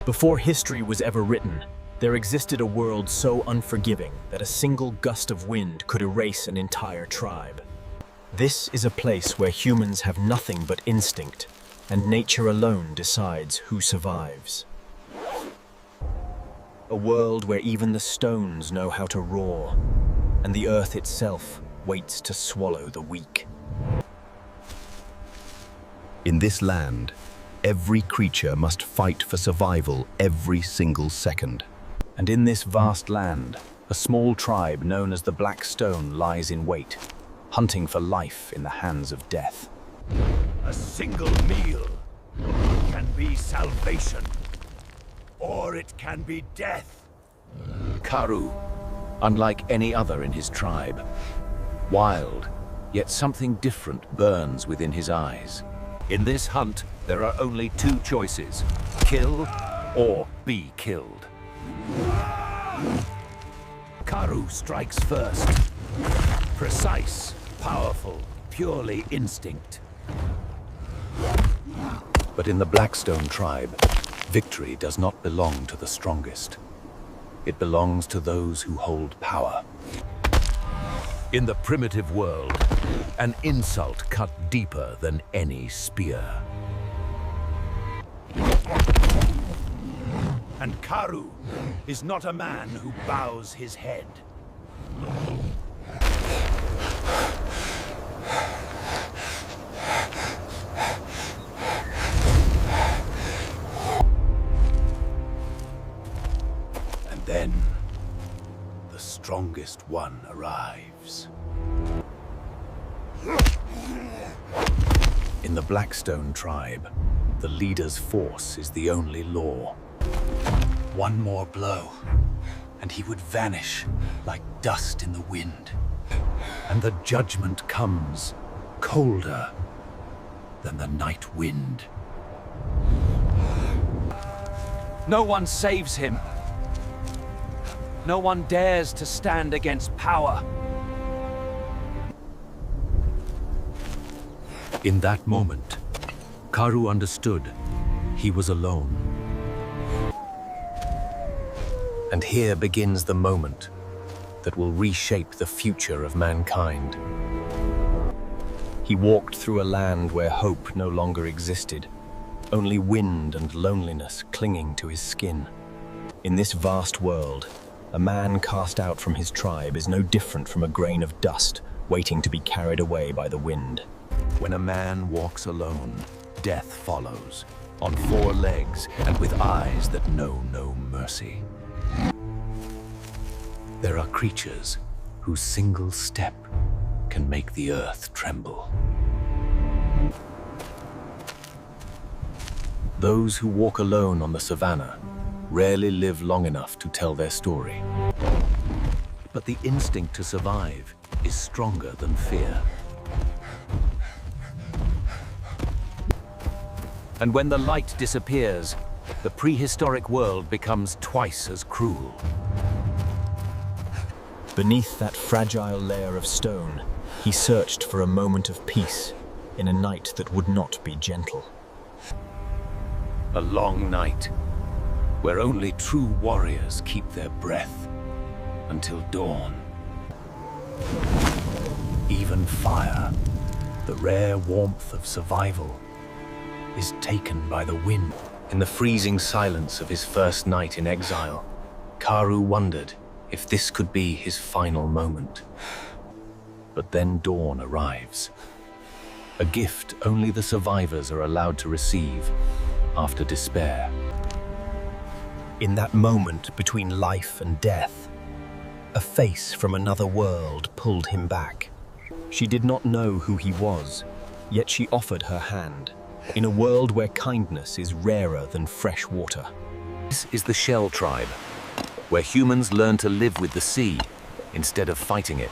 Before history was ever written, there existed a world so unforgiving that a single gust of wind could erase an entire tribe. This is a place where humans have nothing but instinct, and nature alone decides who survives. A world where even the stones know how to roar, and the earth itself waits to swallow the weak. In this land, every creature must fight for survival every single second. And in this vast land, a small tribe known as the Black Stone lies in wait, hunting for life in the hands of death. A single meal can be salvation, or it can be death. Karu, unlike any other in his tribe, wild, yet something different burns within his eyes. In this hunt, there are only two choices: kill or be killed. Karu strikes first. Precise, powerful, purely instinct. But in the Blackstone tribe, victory does not belong to the strongest. It belongs to those who hold power. In the primitive world, an insult cut deeper than any spear. And Karu is not a man who bows his head. And then, the strongest one arrives. In the Blackstone tribe, the leader's force is the only law. One more blow, and he would vanish like dust in the wind. And the judgment comes colder than the night wind. No one saves him. No one dares to stand against power. In that moment, Karu understood he was alone. And here begins the moment that will reshape the future of mankind. He walked through a land where hope no longer existed, only wind and loneliness clinging to his skin. In this vast world, a man cast out from his tribe is no different from a grain of dust waiting to be carried away by the wind. When a man walks alone, death follows, on four legs and with eyes that know no mercy. There are creatures whose single step can make the earth tremble. Those who walk alone on the savannah rarely live long enough to tell their story. But the instinct to survive is stronger than fear. And when the light disappears, the prehistoric world becomes twice as cruel. Beneath that fragile layer of stone, he searched for a moment of peace in a night that would not be gentle. A long night, where only true warriors keep their breath until dawn. Even fire, the rare warmth of survival, is taken by the wind. In the freezing silence of his first night in exile, Karu wondered if this could be his final moment. But then dawn arrives. A gift only the survivors are allowed to receive after despair. In that moment between life and death, a face from another world pulled him back. She did not know who he was, yet she offered her hand, in a world where kindness is rarer than fresh water. This is the Shell tribe, where humans learn to live with the sea instead of fighting it.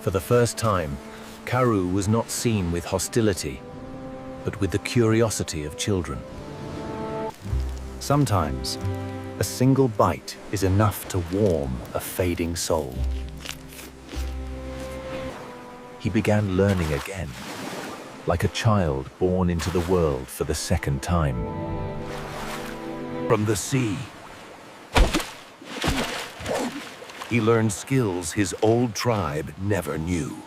For the first time, Karu was not seen with hostility, but with the curiosity of children. Sometimes, a single bite is enough to warm a fading soul. He began learning again, like a child born into the world for the second time. From the sea, he learned skills his old tribe never knew.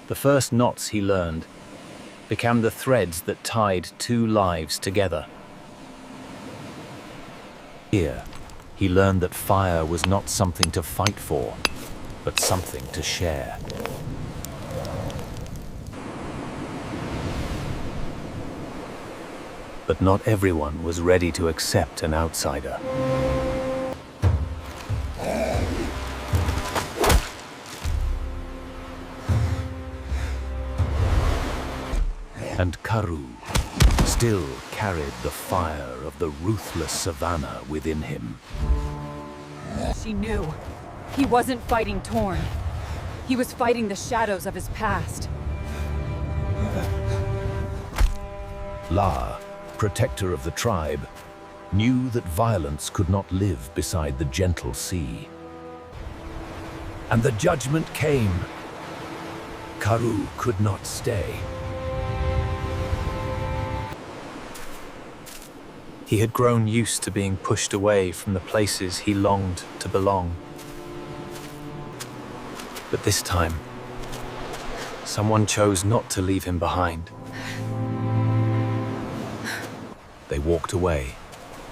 The first knots he learned became the threads that tied two lives together. Here, he learned that fire was not something to fight for, but something to share. But not everyone was ready to accept an outsider. And Karoo still carried the fire of the ruthless savannah within him. She knew. He wasn't fighting Torn. He was fighting the shadows of his past. La, protector of the tribe, knew that violence could not live beside the gentle sea. And the judgment came. Karoo could not stay. He had grown used to being pushed away from the places he longed to belong. But this time, someone chose not to leave him behind. They walked away,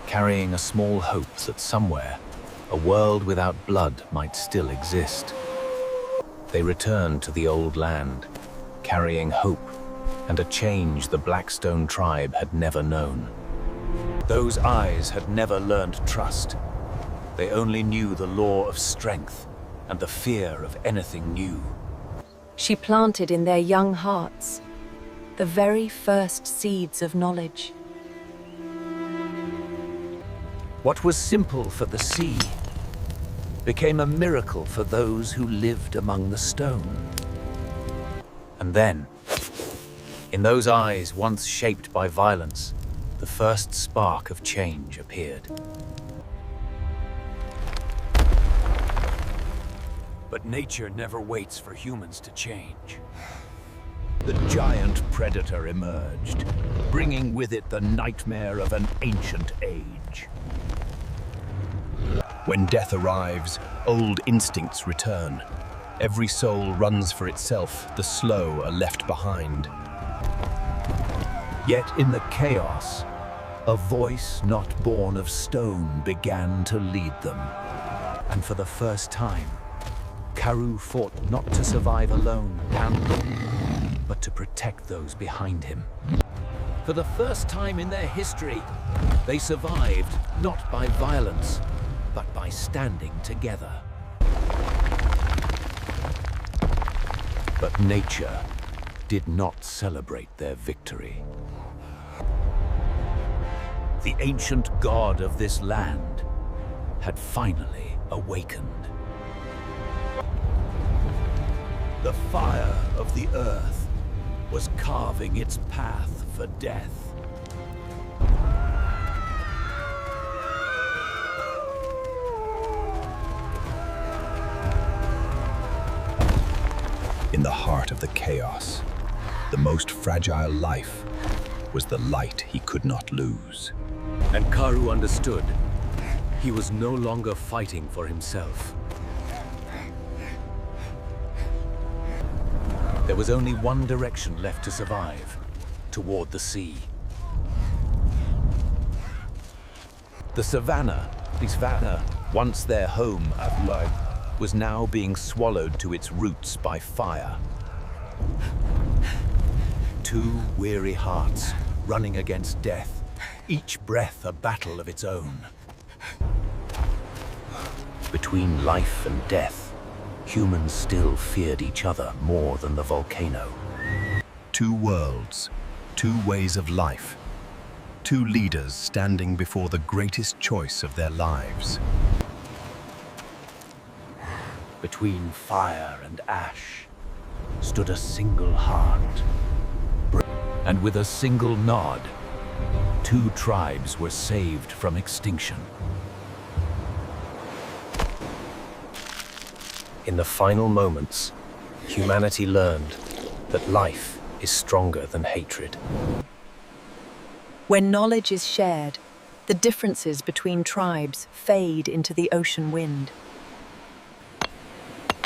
carrying a small hope that somewhere, a world without blood might still exist. They returned to the old land, carrying hope and a change the Blackstone tribe had never known. Those eyes had never learned trust. They only knew the law of strength and the fear of anything new. She planted in their young hearts the very first seeds of knowledge. What was simple for the sea became a miracle for those who lived among the stone. And then, in those eyes once shaped by violence, the first spark of change appeared. But nature never waits for humans to change. The giant predator emerged, bringing with it the nightmare of an ancient age. When death arrives, old instincts return. Every soul runs for itself, the slow are left behind. Yet in the chaos, a voice not born of stone began to lead them. And for the first time, Karoo fought not to survive alone, but to protect those behind him. For the first time in their history, they survived not by violence, but by standing together. But nature did not celebrate their victory. The ancient god of this land had finally awakened. The fire of the earth was carving its path for death. In the heart of the chaos, the most fragile life was the light he could not lose. And Karoo understood. He was no longer fighting for himself. There was only one direction left to survive, toward the sea. The savannah, once their home of life, was now being swallowed to its roots by fire. Two weary hearts running against death, each breath a battle of its own. Between life and death, humans still feared each other more than the volcano. Two worlds, two ways of life, two leaders standing before the greatest choice of their lives. Between fire and ash stood a single heart. And with a single nod, two tribes were saved from extinction. In the final moments, humanity learned that life is stronger than hatred. When knowledge is shared, the differences between tribes fade into the ocean wind.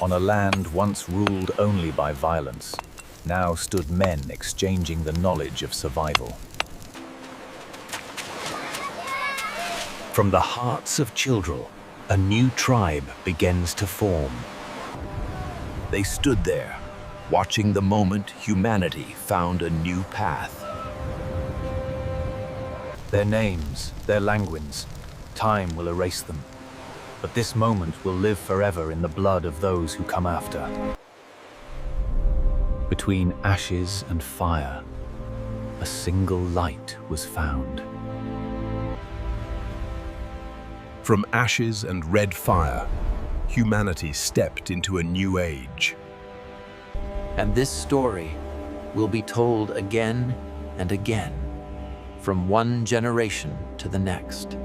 On a land once ruled only by violence, now stood men exchanging the knowledge of survival. From the hearts of children, a new tribe begins to form. They stood there, watching the moment humanity found a new path. Their names, their language, time will erase them. But this moment will live forever in the blood of those who come after. Between ashes and fire, a single light was found. From ashes and red fire, humanity stepped into a new age. And this story will be told again and again, from one generation to the next.